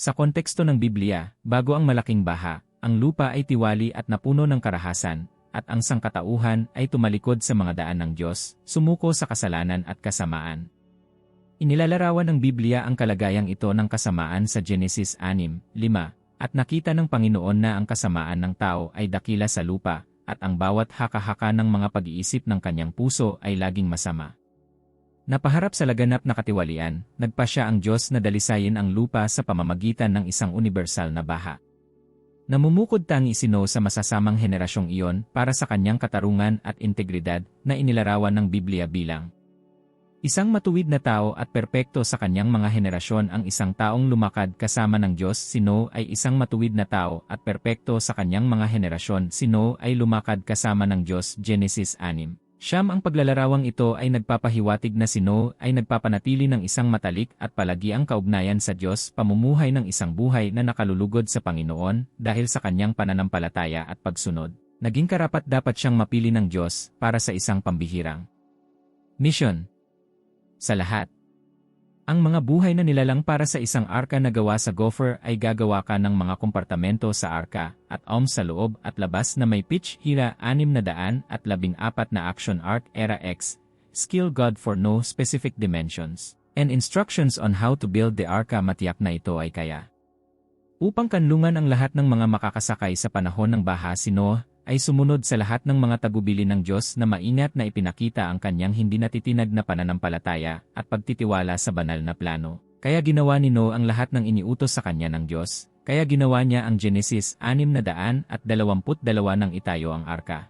Sa konteksto ng Biblia, bago ang malaking baha, ang lupa ay tiwali at napuno ng karahasan, at ang sangkatauhan ay tumalikod sa mga daan ng Diyos, sumuko sa kasalanan at kasamaan. Inilalarawan ng Biblia ang kalagayang ito ng kasamaan sa Genesis 6:5, at nakita ng Panginoon na ang kasamaan ng tao ay dakila sa lupa, at ang bawat haka-haka ng mga pag-iisip ng kanyang puso ay laging masama. Napaharap sa laganap na katiwalian, nagpasya ang Diyos na dalisayin ang lupa sa pamamagitan ng isang universal na baha. Namumukod tangi si Noe sa masasamang henerasyong iyon para sa kanyang katarungan at integridad na inilarawan ng Biblia bilang isang matuwid na tao at perpekto sa kanyang mga henerasyon. Ang isang taong lumakad kasama ng Diyos. Si Noe ay isang matuwid na tao at perpekto sa kanyang mga henerasyon. Si Noe ay lumakad kasama ng Diyos. Genesis 6. Siyam. Ang paglalarawang ito ay nagpapahiwatig na si Noe ay nagpapanatili ng isang matalik at palagiang kaugnayan sa Diyos, pamumuhay ng isang buhay na nakalulugod sa Panginoon dahil sa kanyang pananampalataya at pagsunod. Naging karapat-dapat siyang mapili ng Diyos para sa isang pambihirang mission. Sa lahat, ang mga buhay na nilalang para sa isang arka na gawa sa gopher ay gagawa ka ng mga kompartamento sa arka at sa loob at labas na may pitch hira 614 na action arc era X, skill God for no specific dimensions, and instructions on how to build the arka. Matiyak na ito ay kaya upang kanlungan ang lahat ng mga makakasakay sa panahon ng baha. Si Noe ay sumunod sa lahat ng mga tagubili ng Diyos na maingat na ipinakita ang kanyang hindi natitinag na pananampalataya at pagtitiwala sa banal na plano. Kaya ginawa ni Noe ang lahat ng iniutos sa kanya ng Diyos. Kaya ginawa niya ang Genesis 622 nang itayo ang arka.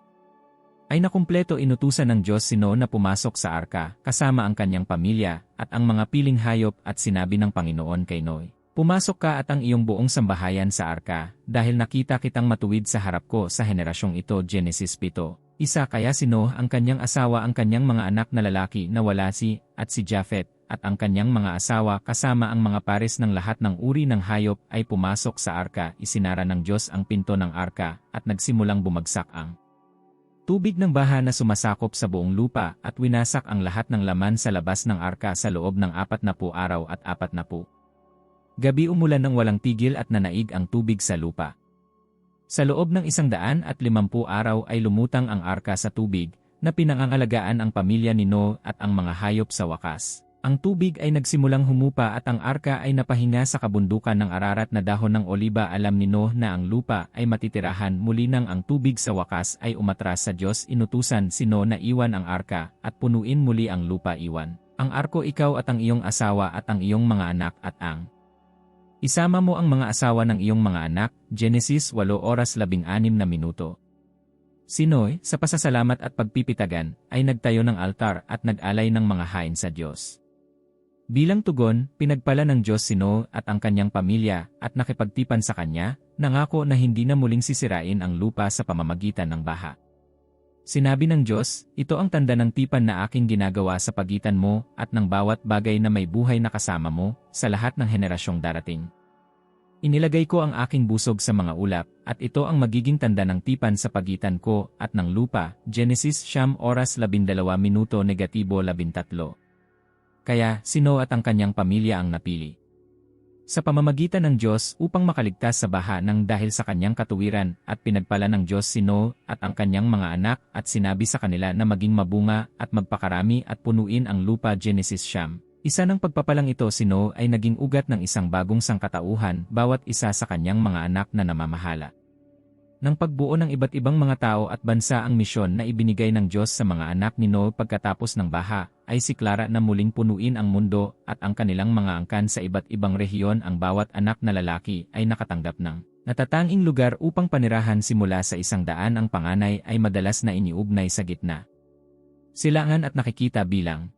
Ay nakumpleto. Inutusan ng Diyos si Noe na pumasok sa arka kasama ang kanyang pamilya at ang mga piling hayop at sinabi ng Panginoon kay Noe, "Pumasok ka at ang iyong buong sambahayan sa arka, dahil nakita kitang matuwid sa harap ko sa henerasyong ito." Genesis 7:1. Kaya si Noe, ang kanyang asawa, ang kanyang mga anak na lalaki na wala at si Japhet, at ang kanyang mga asawa kasama ang mga pares ng lahat ng uri ng hayop ay pumasok sa arka. Isinara ng Diyos ang pinto ng arka at nagsimulang bumagsak ang tubig ng baha na sumasakop sa buong lupa at winasak ang lahat ng laman sa labas ng arka sa loob ng 40 araw at 40 gabi. Umulan ng walang tigil at nanaig ang tubig sa lupa. Sa loob ng 150 araw ay lumutang ang arka sa tubig, na pinangangalagaan ang pamilya ni Noe at ang mga hayop. Sa wakas, ang tubig ay nagsimulang humupa at ang arka ay napahinga sa kabundukan ng Ararat na dahon ng oliba. Alam ni Noe na ang lupa ay matitirahan muli nang ang tubig sa wakas ay umatras sa Diyos. Inutusan si Noe na iwan ang arka at punuin muli ang lupa. Iwan ang arko, ikaw at ang iyong asawa at ang iyong mga anak at ang isama mo ang mga asawa ng iyong mga anak. Genesis 8:16. Si Noe, sa pasasalamat at pagpipitagan, ay nagtayo ng altar at nag-alay ng mga hain sa Diyos. Bilang tugon, pinagpala ng Diyos si Noe at ang kanyang pamilya at nakipagtipan sa kanya, nangako na hindi na muling sisirain ang lupa sa pamamagitan ng baha. Sinabi ng Diyos, "Ito ang tanda ng tipan na aking ginagawa sa pagitan mo at ng bawat bagay na may buhay na kasama mo sa lahat ng henerasyong darating. Inilagay ko ang aking busog sa mga ulap, at ito ang magiging tanda ng tipan sa pagitan ko at ng lupa." Genesis 9:12-13. Kaya, si Noe at ang kanyang pamilya ang napili sa pamamagitan ng Diyos upang makaligtas sa baha nang dahil sa kanyang katuwiran, at pinagpala ng Diyos si Noe at ang kanyang mga anak at sinabi sa kanila na maging mabunga at magpakarami at punuin ang lupa. Genesis 9. Isa ng pagpapalang ito, si Noe ay naging ugat ng isang bagong sangkatauhan, bawat isa sa kanyang mga anak na namamahala ng pagbuo ng iba't ibang mga tao at bansa. Ang misyon na ibinigay ng Diyos sa mga anak ni Noe pagkatapos ng baha ay siklara na muling punuin ang mundo at ang kanilang mga angkan sa iba't ibang rehiyon. Ang bawat anak na lalaki ay nakatanggap ng natatanging lugar upang panirahan. Simula sa 100, ang panganay ay madalas na iniugnay sa gitna silangan at nakikita bilang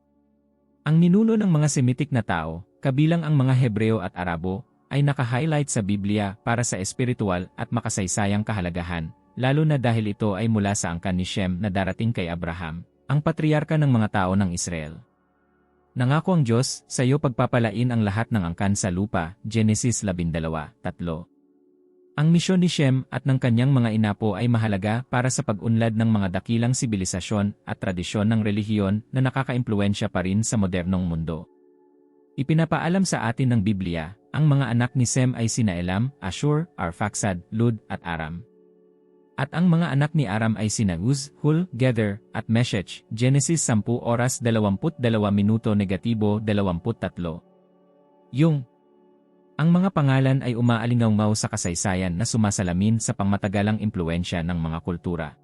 ang ninuno ng mga Semitic na tao, kabilang ang mga Hebreo at Arabo, ay naka-highlight sa Biblia para sa espiritual at makasaysayang kahalagahan, lalo na dahil ito ay mula sa angkan ni Shem na darating kay Abraham, ang patriarka ng mga tao ng Israel. Nangako ang Diyos, sa iyo pagpapalain ang lahat ng angkan sa lupa. Genesis 12:3. Ang misyon ni Shem at ng kanyang mga inapo ay mahalaga para sa pag-unlad ng mga dakilang sibilisasyon at tradisyon ng relihiyon na nakakaimpluwensya pa rin sa modernong mundo. Ipinapaalam sa atin ng Biblia Ang mga anak ni Sem ay sina Elam, Ashur, Arphaxad, Lud, at Aram. At ang mga anak ni Aram ay sina Uz, Hul, Gether, at Meshech. Genesis 10:22-23. Ang mga pangalan ay umaalingaw sa kasaysayan na sumasalamin sa pangmatagalang impluensya ng mga kultura.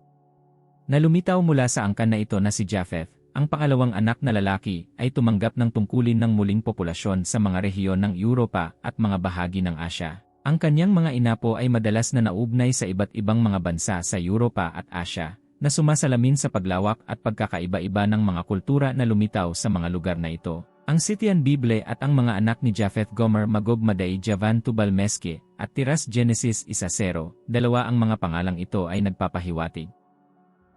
Nalumitaw mula sa angkan na ito na si Japheth, ang pangalawang anak na lalaki, ay tumanggap ng tungkulin ng muling populasyon sa mga rehiyon ng Europa at mga bahagi ng Asya. Ang kanyang mga inapo ay madalas na naugnay sa iba't ibang mga bansa sa Europa at Asya, na sumasalamin sa paglawak at pagkakaiba-iba ng mga kultura na lumitaw sa mga lugar na ito. Ang Scythian Bible at ang mga anak ni Japheth Gomer Magog Madai Javan Tubal Meske at Tiras Genesis 1:0, dalawa ang mga pangalang ito ay nagpapahiwatig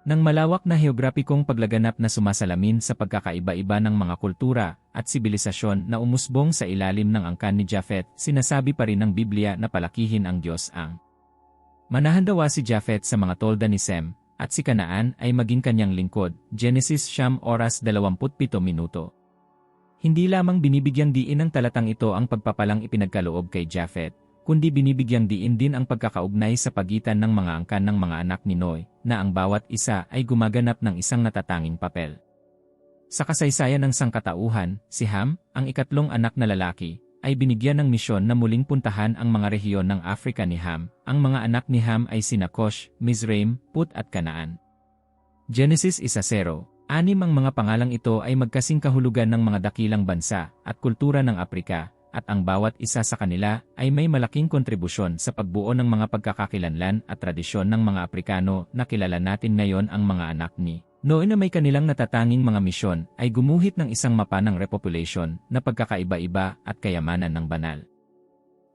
ng malawak na heograpikong paglaganap na sumasalamin sa pagkakaiba-iba ng mga kultura at sibilisasyon na umusbong sa ilalim ng angkan ni Japheth. Sinasabi pa rin ng Biblia na palakihin ang Diyos ang manahandawa si Japheth sa mga tolda ni Sem, at si Kanaan ay maging kanyang lingkod. Genesis 9:27. Hindi lamang binibigyang diin ng talatang ito ang pagpapalang ipinagkaloob kay Japheth, kundi binibigyang diin din ang pagkakaugnay sa pagitan ng mga angkan ng mga anak ni Noe, na ang bawat isa ay gumaganap ng isang natatanging papel. Sa kasaysayan ng sangkatauhan, si Ham, ang ikatlong anak na lalaki, ay binigyan ng misyon na muling puntahan ang mga rehiyon ng Afrika ni Ham. Ang mga anak ni Ham ay sina Cush, Mizraim, Put at Kanaan. Genesis 1:0. Anim ang mga pangalang ito ay magkasing kahulugan ng mga dakilang bansa at kultura ng Aprika, at ang bawat isa sa kanila ay may malaking kontribusyon sa pagbuo ng mga pagkakakilanlan at tradisyon ng mga Aprikano na kilala natin ngayon. Ang mga anak ni Noe na may kanilang natatanging mga misyon ay gumuhit ng isang mapa ng repopulation na pagkakaiba-iba at kayamanan ng banal.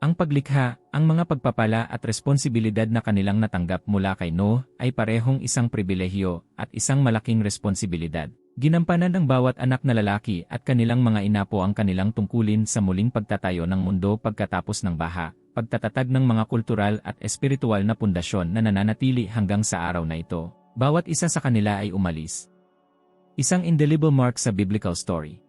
Ang paglikha, ang mga pagpapala at responsibilidad na kanilang natanggap mula kay Noe ay parehong isang pribilehiyo at isang malaking responsibilidad. Ginampanan ng bawat anak na lalaki at kanilang mga inapo ang kanilang tungkulin sa muling pagtatayo ng mundo pagkatapos ng baha, pagtatatag ng mga kultural at espiritual na pundasyon na nananatili hanggang sa araw na ito. Bawat isa sa kanila ay umalis. Isang indelible mark sa biblical story.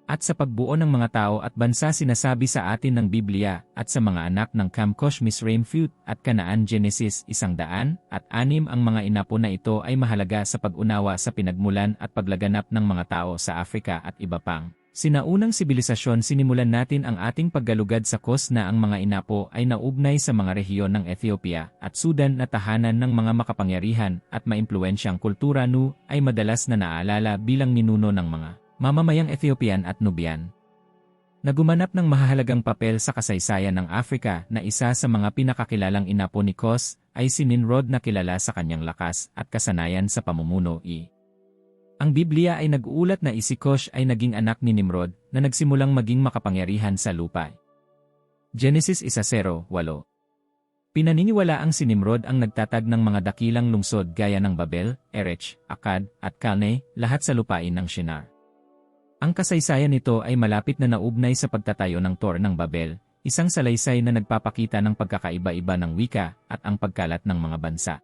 At sa pagbuo ng mga tao at bansa sinasabi sa atin ng Biblia at sa mga anak ng Cam, Cush, Mizraim, Phut at Kanaan. Genesis 106. Ang mga inapo na ito ay mahalaga sa pag-unawa sa pinagmulan at paglaganap ng mga tao sa Afrika at iba pang sinaunang sibilisasyon. Sinimulan natin ang ating paggalugad sa Kos na ang mga inapo ay naugnay sa mga rehiyon ng Ethiopia at Sudan na tahanan ng mga makapangyarihan at maimpluwensyang kultura. Nu ay madalas na naalala bilang ninuno ng mga mamamayang Ethiopian at Nubian, na gumanap ng mahahalagang papel sa kasaysayan ng Afrika. Na isa sa mga pinakakilalang inapo ni Kos ay si Nimrod na kilala sa kanyang lakas at kasanayan sa pamumuno. Ang Biblia ay nag-uulat na si Cush ay naging anak ni Nimrod na nagsimulang maging makapangyarihan sa lupa. Genesis 1:8. Pinaniniwalaang si Nimrod ang nagtatag ng mga dakilang lungsod gaya ng Babel, Erech, Akkad, at Calne, lahat sa lupain ng Shinar. Ang kasaysayan nito ay malapit na naugnay sa pagtatayo ng Tor ng Babel, isang salaysay na nagpapakita ng pagkakaiba-iba ng wika at ang pagkalat ng mga bansa.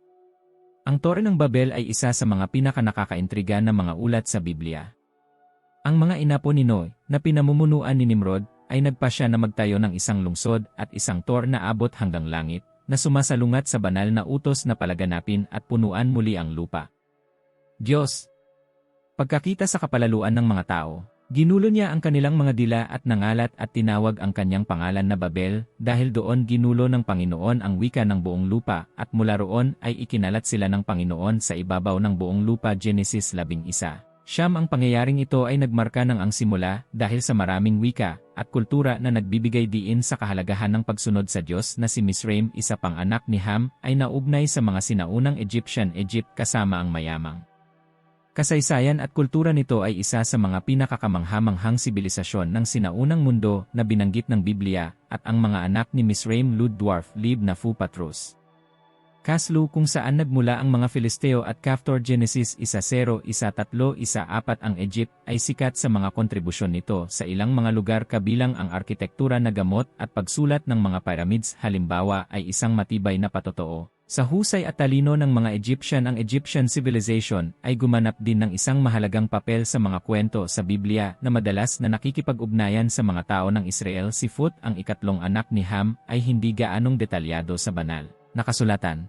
Ang Tor ng Babel ay isa sa mga pinakanakakaintriga na mga ulat sa Biblia. Ang mga inapo ni Noe, na pinamumunuan ni Nimrod, ay nagpasya na magtayo ng isang lungsod at isang Tor na abot hanggang langit, na sumasalungat sa banal na utos na palaganapin at punuan muli ang lupa. Diyos. Pagkakita sa kapalaluan ng mga tao, ginulo niya ang kanilang mga dila at nangalat at tinawag ang kanyang pangalan na Babel, dahil doon ginulo ng Panginoon ang wika ng buong lupa, at mula roon ay ikinalat sila ng Panginoon sa ibabaw ng buong lupa. Genesis 11. Ang pangyayaring ito ay nagmarka ng ang simula dahil sa maraming wika at kultura na nagbibigay diin sa kahalagahan ng pagsunod sa Diyos. Na si Mizraim, isa pang anak ni Ham, ay naugnay sa mga sinaunang Egypt kasama ang mayamang kasaysayan at kultura nito ay isa sa mga pinakakamanghamanghang sibilisasyon ng sinaunang mundo na binanggit ng Biblia, at ang mga anak ni Mizraim, Lud, Dwarf, Lib, Nafu, Patros, Kaslu, kung saan nagmula ang mga Filisteo at Kaftor. Genesis 1:0, 1:3, 1:4. Ang Egypt ay sikat sa mga kontribusyon nito sa ilang mga lugar kabilang ang arkitektura na gamot at pagsulat ng mga pyramids. Halimbawa ay isang matibay na patotoo Sa husay at talino ng mga Egyptian, ang Egyptian civilization ay gumanap din ng isang mahalagang papel sa mga kwento sa Biblia na madalas na nakikipag-ugnayan sa mga tao ng Israel. Si Phut, ang ikatlong anak ni Ham, ay hindi gaanong detalyado sa banal na kasulatan.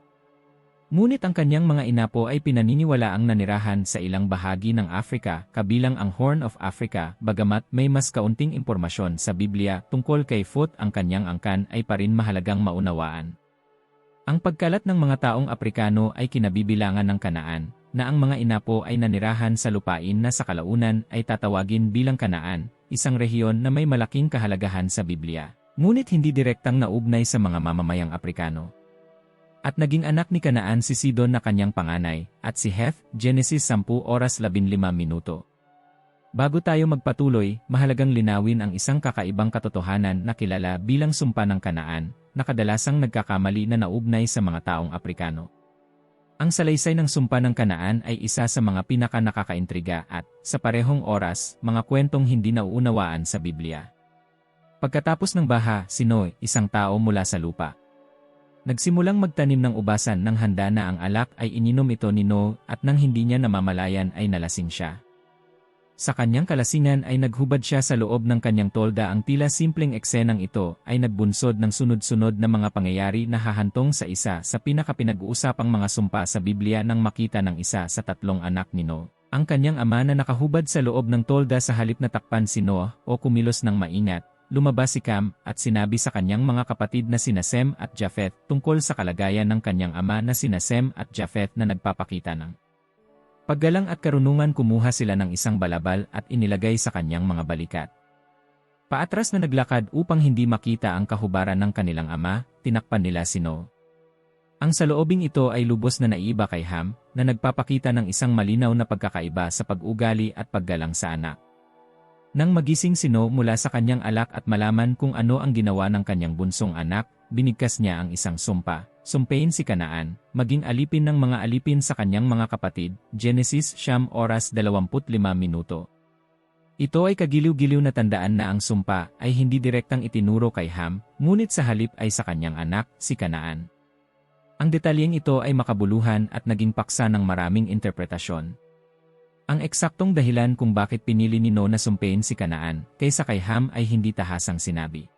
Ngunit ang kanyang mga inapo ay pinaniniwalaang nanirahan sa ilang bahagi ng Africa, kabilang ang Horn of Africa, bagamat may mas kaunting impormasyon sa Biblia tungkol kay Phut, ang kanyang angkan ay parin mahalagang maunawaan. Ang pagkalat ng mga taong Aprikano ay kinabibilangan ng Kanaan, na ang mga inapo ay nanirahan sa lupain na sa kalaunan ay tatawagin bilang Kanaan, isang rehiyon na may malaking kahalagahan sa Biblia, ngunit hindi direktang naugnay sa mga mamamayang Aprikano. At naging anak ni Kanaan si Sidon na kanyang panganay, at si Heth, Genesis 10:15. Bago tayo magpatuloy, mahalagang linawin ang isang kakaibang katotohanan na kilala bilang sumpa ng Kanaan, na kadalasang nagkakamali na naugnay sa mga taong Aprikano. Ang salaysay ng sumpa ng Kanaan ay isa sa mga pinaka-nakakaintriga at, sa parehong oras, mga kwentong hindi nauunawaan sa Biblia. Pagkatapos ng baha, si Noe, isang tao mula sa lupa, nagsimulang magtanim ng ubasan nang handa na ang alak ay ininom ito ni Noe at nang hindi niya namamalayan ay nalasing siya. Sa kanyang kalasingan ay naghubad siya sa loob ng kanyang tolda. Ang tila simpleng eksenang ito ay nagbunsod ng sunod-sunod na mga pangyayari na hahantong sa isa sa pinakapinag-uusapang mga sumpa sa Biblia nang makita ng isa sa tatlong anak ni Noe, ang kanyang ama na nakahubad sa loob ng tolda. Sa halip na takpan si Noe o kumilos ng maingat, lumabas si Cam at sinabi sa kanyang mga kapatid na sina Sem at Japheth tungkol sa kalagayan ng kanyang ama na sina Sem at Japheth na nagpapakita ng paggalang at karunungan. Kumuha sila ng isang balabal at inilagay sa kanyang mga balikat. Paatras na naglakad upang hindi makita ang kahubaran ng kanilang ama, tinakpan nila si Noe. Ang saloobing ito ay lubos na naiiba kay Ham, na nagpapakita ng isang malinaw na pagkakaiba sa pag-ugali at paggalang sa anak. Nang magising si Noe mula sa kanyang alak at malaman kung ano ang ginawa ng kanyang bunsong anak, binigkas niya ang isang sumpa. Sumpain si Kanaan, maging alipin ng mga alipin sa kanyang mga kapatid. Genesis 9:25. Ito ay kagiliw-giliw na tandaan na ang sumpa ay hindi direktang itinuro kay Ham, ngunit sa halip ay sa kanyang anak, si Kanaan. Ang detalyeng ito ay makabuluhan at naging paksa ng maraming interpretasyon. Ang eksaktong dahilan kung bakit pinili ni Noe na sumpain si Kanaan kaysa kay Ham ay hindi tahasang sinabi.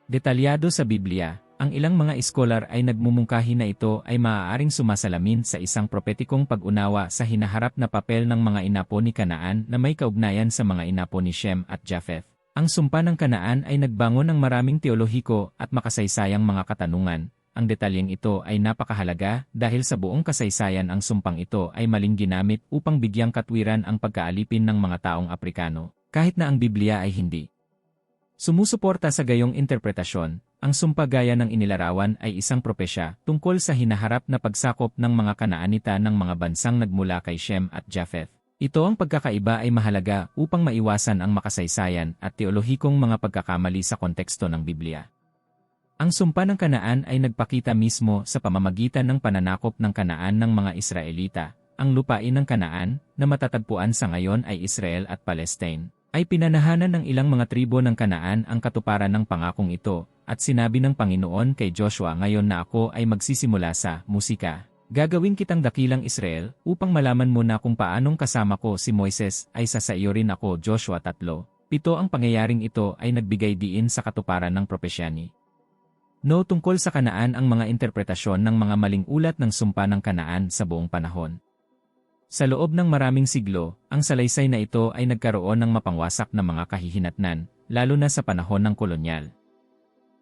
Detalyado sa Biblia, ang ilang mga iskolar ay nagmumungkahi na ito ay maaaring sumasalamin sa isang propetikong pag-unawa sa hinaharap na papel ng mga inapo ni Kanaan na may kaugnayan sa mga inapo ni Shem at Japheth. Ang sumpa ng Kanaan ay nagbangon ng maraming teolohiko at makasaysayang mga katanungan. Ang detalyeng ito ay napakahalaga dahil sa buong kasaysayan ang sumpang ito ay maling ginamit upang bigyang katwiran ang pagkaalipin ng mga taong Aprikano, kahit na ang Biblia ay hindi sumusuporta sa gayong interpretasyon. Ang sumpa gaya ng inilarawan ay isang propesya tungkol sa hinaharap na pagsakop ng mga Kanaanita ng mga bansang nagmula kay Shem at Japheth. Ito ang pagkakaiba ay mahalaga upang maiwasan ang makasaysayan at teolohikong mga pagkakamali sa konteksto ng Biblia. Ang sumpa ng Kanaan ay nagpakita mismo sa pamamagitan ng pananakop ng Kanaan ng mga Israelita. Ang lupain ng Kanaan, na matatagpuan sa ngayon ay Israel at Palestine, ay pinanahanan ng ilang mga tribo ng Kanaan ang katuparan ng pangakong ito, at sinabi ng Panginoon kay Joshua, ngayon na ako ay magsisimula sa musika. Gagawin kitang dakilang Israel, upang malaman mo na kung paanong kasama ko si Moises, ay sa iyo rin ako. Joshua 3:7. Ang pangyayaring ito ay nagbigay diin sa katuparan ng propesya ni Noe tungkol sa Kanaan. Ang mga interpretasyon ng mga maling ulat ng sumpa ng Kanaan sa buong panahon. Sa loob ng maraming siglo, ang salaysay na ito ay nagkaroon ng mapangwasak na mga kahihinatnan, lalo na sa panahon ng kolonyal.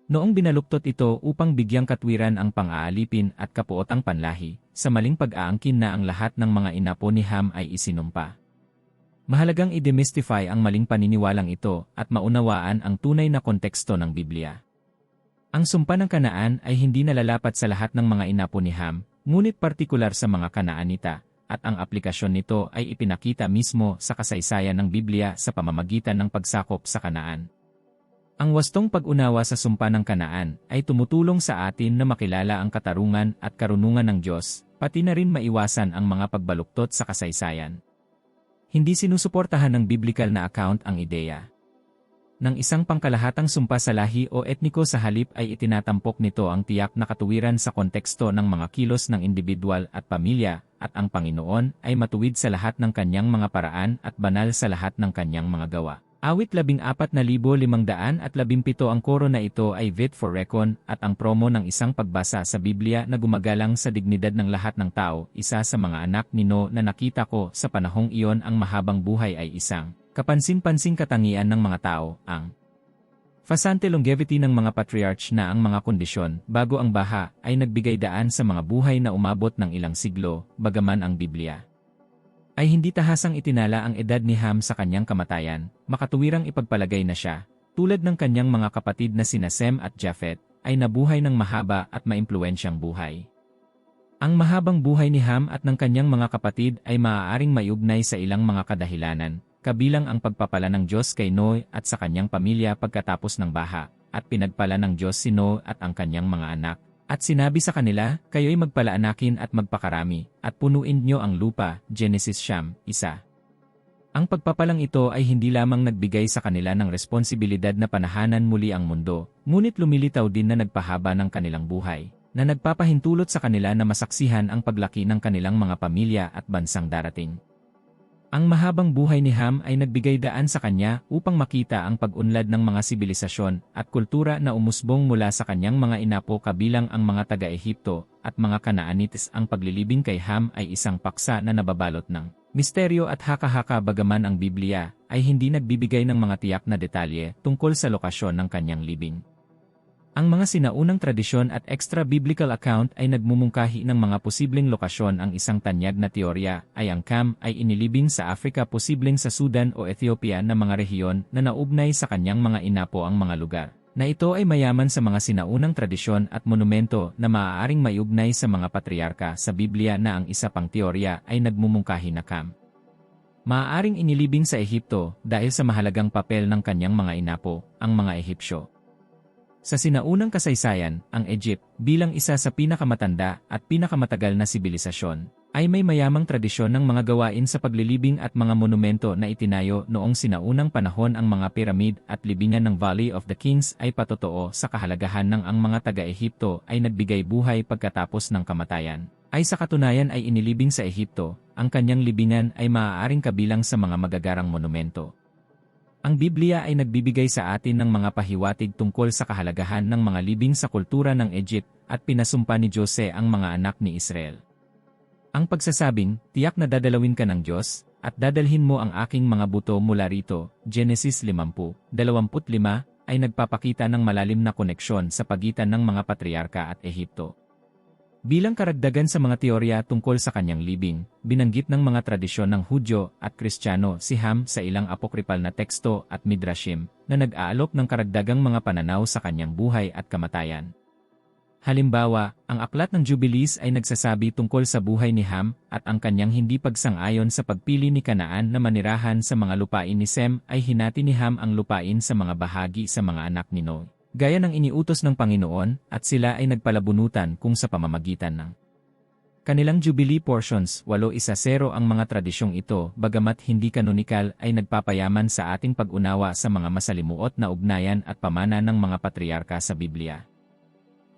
Noong binaluktot ito upang bigyang katwiran ang pang-aalipin at kapuotang panlahi, sa maling pag-aangkin na ang lahat ng mga inapo ni Ham ay isinumpa. Mahalagang i-demystify ang maling paniniwalang ito at maunawaan ang tunay na konteksto ng Biblia. Ang sumpa ng Kanaan ay hindi nalalapat sa lahat ng mga inapo ni Ham, ngunit partikular sa mga Kanaanita, at ang aplikasyon nito ay ipinakita mismo sa kasaysayan ng Biblia sa pamamagitan ng pagsakop sa Kanaan. Ang wastong pag-unawa sa sumpa ng Kanaan ay tumutulong sa atin na makilala ang katarungan at karunungan ng Diyos, pati na rin maiwasan ang mga pagbaluktot sa kasaysayan. Hindi sinusuportahan ng biblical na account ang ideya ng isang pangkalahatang sumpa sa lahi o etniko sa halip ay itinatampok nito ang tiyak na katuwiran sa konteksto ng mga kilos ng individual at pamilya, at ang Panginoon ay matuwid sa lahat ng kanyang mga paraan at banal sa lahat ng kanyang mga gawa. Awit 14,517 ang koro na ito ay Vit for Recon at ang promo ng isang pagbasa sa Biblia na gumagalang sa dignidad ng lahat ng tao. Isa sa mga anak ni No na nakita ko sa panahong iyon ang mahabang buhay ay isang kapansin-pansing katangian ng mga tao, ang fasante longevity ng mga patriarch na ang mga kondisyon bago ang baha ay nagbigay daan sa mga buhay na umabot ng ilang siglo, bagaman ang Biblia ay hindi tahasang itinala ang edad ni Ham sa kanyang kamatayan, makatuwirang ipagpalagay na siya, tulad ng kanyang mga kapatid na sina Sem at Japhet, ay nabuhay ng mahaba at maimpluwensyang buhay. Ang mahabang buhay ni Ham at ng kanyang mga kapatid ay maaaring maiugnay sa ilang mga kadahilanan, kabilang ang pagpapala ng Diyos kay Noe at sa kanyang pamilya pagkatapos ng baha, at pinagpala ng Diyos si Noe at ang kanyang mga anak. At sinabi sa kanila, kayo'y magpalaanakin at magpakarami, at punuin nyo ang lupa, Genesis 1:1. Ang pagpapalang ito ay hindi lamang nagbigay sa kanila ng responsibilidad na panahanan muli ang mundo, ngunit lumilitaw din na nagpahaba ng kanilang buhay, na nagpapahintulot sa kanila na masaksihan ang paglaki ng kanilang mga pamilya at bansang darating. Ang mahabang buhay ni Ham ay nagbigay daan sa kanya upang makita ang pag-unlad ng mga sibilisasyon at kultura na umusbong mula sa kanyang mga inapo kabilang ang mga taga-Ehipto at mga Kanaanites. Ang paglilibing kay Ham ay isang paksa na nababalot ng misteryo at haka-haka bagaman ang Biblia ay hindi nagbibigay ng mga tiyak na detalye tungkol sa lokasyon ng kanyang libing. Ang mga sinaunang tradisyon at extra-biblical account ay nagmumungkahi ng mga posibleng lokasyon. Ang isang tanyag na teorya ay ang Ham ay inilibing sa Africa, posibleng sa Sudan o Ethiopia na mga rehiyon na naugnay sa kanyang mga inapo. Ang mga lugar na ito ay mayaman sa mga sinaunang tradisyon at monumento na maaaring maiugnay sa mga patriarka sa Biblia na ang isa pang teorya ay nagmumungkahi na Ham maaaring inilibing sa Ehipto dahil sa mahalagang papel ng kanyang mga inapo, ang mga Ehipsyo. Sa sinaunang kasaysayan, ang Egypt, bilang isa sa pinakamatanda at pinakamatagal na sibilisasyon, ay may mayamang tradisyon ng mga gawain sa paglilibing at mga monumento na itinayo noong sinaunang panahon. Ang mga piramid at libingan ng Valley of the Kings ay patotoo sa kahalagahan ng ang mga taga-Ehipto ay nagbigay buhay pagkatapos ng kamatayan. Ay sa katunayan ay inilibing sa Ehipto, ang kanyang libingan ay maaaring kabilang sa mga magagarang monumento. Ang Biblia ay nagbibigay sa atin ng mga pahiwatig tungkol sa kahalagahan ng mga libing sa kultura ng Egypt at pinasumpa ni Jose ang mga anak ni Israel. Ang pagsasabing, tiyak na dadalawin ka ng Diyos, at dadalhin mo ang aking mga buto mula rito, Genesis 50:25, ay nagpapakita ng malalim na koneksyon sa pagitan ng mga patriarka at Ehipto. Bilang karagdagan sa mga teorya tungkol sa kanyang libing, binanggit ng mga tradisyon ng Hudyo at Kristiyano si Ham sa ilang apokripal na teksto at midrashim na nag-aalok ng karagdagang mga pananaw sa kanyang buhay at kamatayan. Halimbawa, ang aklat ng Jubilees ay nagsasabi tungkol sa buhay ni Ham at ang kanyang hindi pagsang-ayon sa pagpili ni Kanaan na manirahan sa mga lupain ni Sem ay hinati ni Ham ang lupain sa mga bahagi sa mga anak ni Noe, gaya ng iniutos ng Panginoon, at sila ay nagpalabunutan kung sa pamamagitan ng kanilang Jubilee portions. 8-0 ang mga tradisyong ito, bagamat hindi kanonikal, ay nagpapayaman sa ating pag-unawa sa mga masalimuot na ugnayan at pamana ng mga patriarka sa Biblia.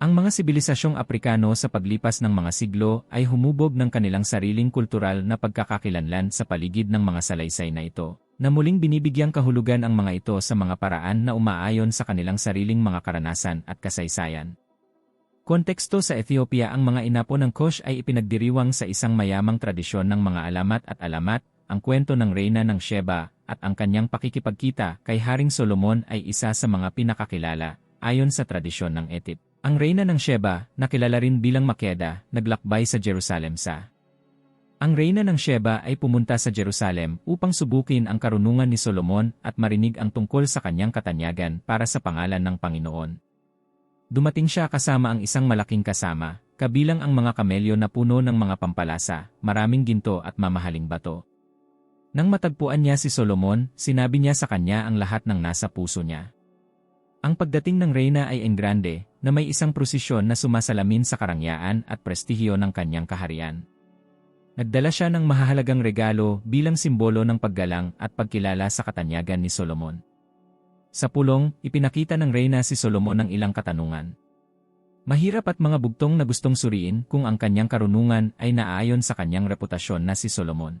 Ang mga sibilisasyong Aprikano sa paglipas ng mga siglo ay humubog ng kanilang sariling kultural na pagkakakilanlan sa paligid ng mga salaysay na ito, na muling binibigyang kahulugan ang mga ito sa mga paraan na umaayon sa kanilang sariling mga karanasan at kasaysayan. Konteksto sa Ethiopia. Ang mga inapo ng Cush ay ipinagdiriwang sa isang mayamang tradisyon ng mga alamat at alamat. Ang kwento ng Reyna ng Sheba at ang kanyang pakikipagkita kay Haring Solomon ay isa sa mga pinakakilala, ayon sa tradisyon ng Etip. Ang Reyna ng Sheba, nakilala rin bilang Makeda, naglakbay sa Jerusalem sa Ang Reyna ng Sheba ay pumunta sa Jerusalem upang subukin ang karunungan ni Solomon at marinig ang tungkol sa kanyang katanyagan para sa pangalan ng Panginoon. Dumating siya kasama ang isang malaking kasama, kabilang ang mga kamelyo na puno ng mga pampalasa, maraming ginto at mamahaling bato. Nang matagpuan niya si Solomon, sinabi niya sa kanya ang lahat ng nasa puso niya. Ang pagdating ng Reyna ay engrande, na may isang prosesyon na sumasalamin sa karangyaan at prestihiyo ng kanyang kaharian. Nagdala siya ng mahahalagang regalo bilang simbolo ng paggalang at pagkilala sa katanyagan ni Solomon. Sa pulong, ipinakita ng reyna si Solomon ng ilang katanungan. Mahirap at mga bugtong na gustong suriin kung ang kanyang karunungan ay naaayon sa kanyang reputasyon na si Solomon.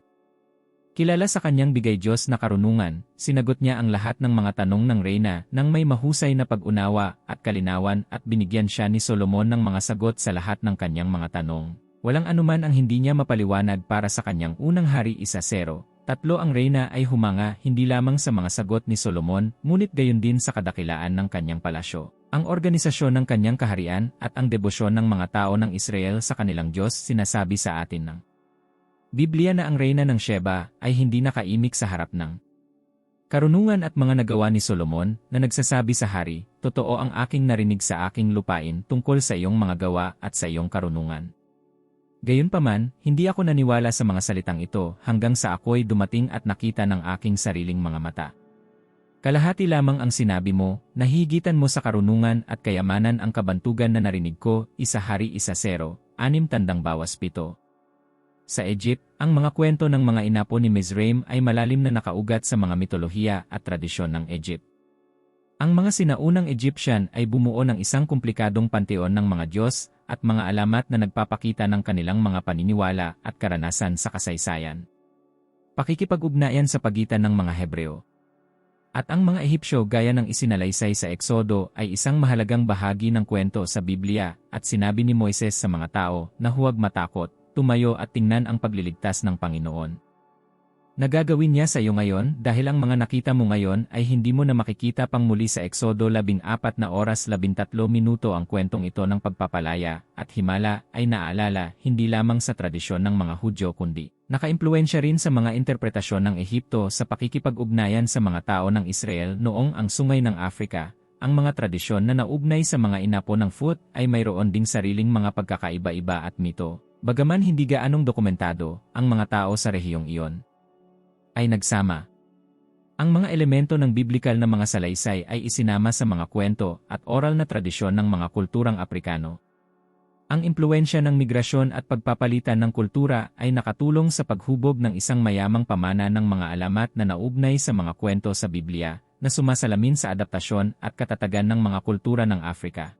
Kilala sa kanyang bigay Diyos na karunungan, sinagot niya ang lahat ng mga tanong ng reyna nang may mahusay na pag-unawa at kalinawan at binigyan siya ni Solomon ng mga sagot sa lahat ng kanyang mga tanong. Walang anuman ang hindi niya mapaliwanag para sa kanyang unang hari 1-0. Tatlo ang reyna ay humanga hindi lamang sa mga sagot ni Solomon, ngunit gayon din sa kadakilaan ng kanyang palasyo, ang organisasyon ng kanyang kaharian at ang debosyon ng mga tao ng Israel sa kanilang Diyos. Sinasabi sa atin ng Biblia na ang reyna ng Sheba ay hindi nakaimik sa harap ng karunungan at mga nagawa ni Solomon na nagsasabi sa hari, "Totoo ang aking narinig sa aking lupain tungkol sa iyong mga gawa at sa iyong karunungan." Gayunpaman, hindi ako naniwala sa mga salitang ito hanggang sa ako'y dumating at nakita ng aking sariling mga mata. Kalahati lamang ang sinabi mo, nahigitan mo sa karunungan at kayamanan ang kabantugan na narinig ko, 1 Hari 1:6, 6:7. Sa Egypt, ang mga kwento ng mga inapo ni Mizraim ay malalim na nakaugat sa mga mitolohiya at tradisyon ng Egypt. Ang mga sinaunang Egyptian ay bumuo ng isang komplikadong panteon ng mga Diyos at mga alamat na nagpapakita ng kanilang mga paniniwala at karanasan sa kasaysayan. Pakikipag-ugnayan sa pagitan ng mga Hebreo at ang mga Ehipsyo gaya ng isinalaysay sa Eksodo ay isang mahalagang bahagi ng kwento sa Biblia at sinabi ni Moises sa mga tao na huwag matakot, tumayo at tingnan ang pagliligtas ng Panginoon. Nagagawin niya sa iyo ngayon dahil ang mga nakita mo ngayon ay hindi mo na makikita pang muli sa Eksodo 14:13 ang kwentong ito ng pagpapalaya at himala ay naalala hindi lamang sa tradisyon ng mga Hudyo kundi nakaimpluwensya rin sa mga interpretasyon ng Ehipto sa pakikipag-ugnayan sa mga tao ng Israel noong ang sungay ng Afrika. Ang mga tradisyon na naugnay sa mga inapo ng Phut ay mayroon ding sariling mga pagkakaiba-iba at mito. Bagaman hindi gaanong dokumentado, ang mga tao sa rehiyong iyon ay nagsama. Ang mga elemento ng biblikal na mga salaysay ay isinama sa mga kwento at oral na tradisyon ng mga kulturang Aprikano. Ang impluwensya ng migrasyon at pagpapalitan ng kultura ay nakatulong sa paghubog ng isang mayamang pamana ng mga alamat na naugnay sa mga kwento sa Biblia, na sumasalamin sa adaptasyon at katatagan ng mga kultura ng Afrika.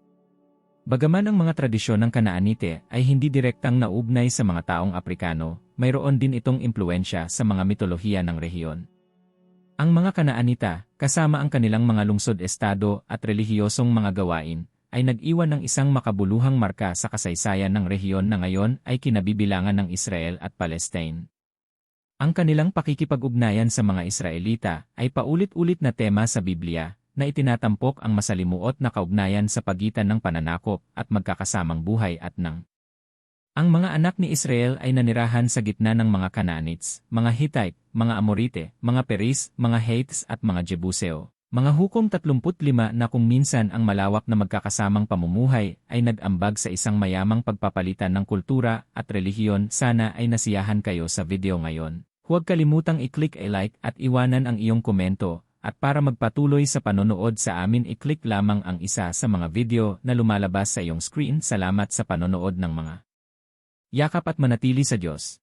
Bagaman ang mga tradisyon ng Kanaanite ay hindi direktang naugnay sa mga taong Aprikano, mayroon din itong impluwensya sa mga mitolohiya ng rehiyon. Ang mga Kanaanita, kasama ang kanilang mga lungsod-estado at relihiyosong mga gawain, ay nag-iwan ng isang makabuluhang marka sa kasaysayan ng rehiyon na ngayon ay kinabibilangan ng Israel at Palestine. Ang kanilang pakikipag-ugnayan sa mga Israelita ay paulit-ulit na tema sa Biblia, na itinatampok ang masalimuot na kaugnayan sa pagitan ng pananakop at magkakasamang buhay at ng ang mga anak ni Israel ay nanirahan sa gitna ng mga Canaanites, mga Hittite, mga Amorite, mga Peris, mga Hites at mga Jebuseo. Mga hukom 35 na kung minsan ang malawak na magkakasamang pamumuhay ay nag-ambag sa isang mayamang pagpapalitan ng kultura at relihiyon. Sana ay nasiyahan kayo sa video ngayon. Huwag kalimutang i-click i-like at iwanan ang iyong komento. At para magpatuloy sa panonood sa amin, i-click lamang ang isa sa mga video na lumalabas sa iyong screen. Salamat sa panonood ng mga yakap at manatili sa Diyos.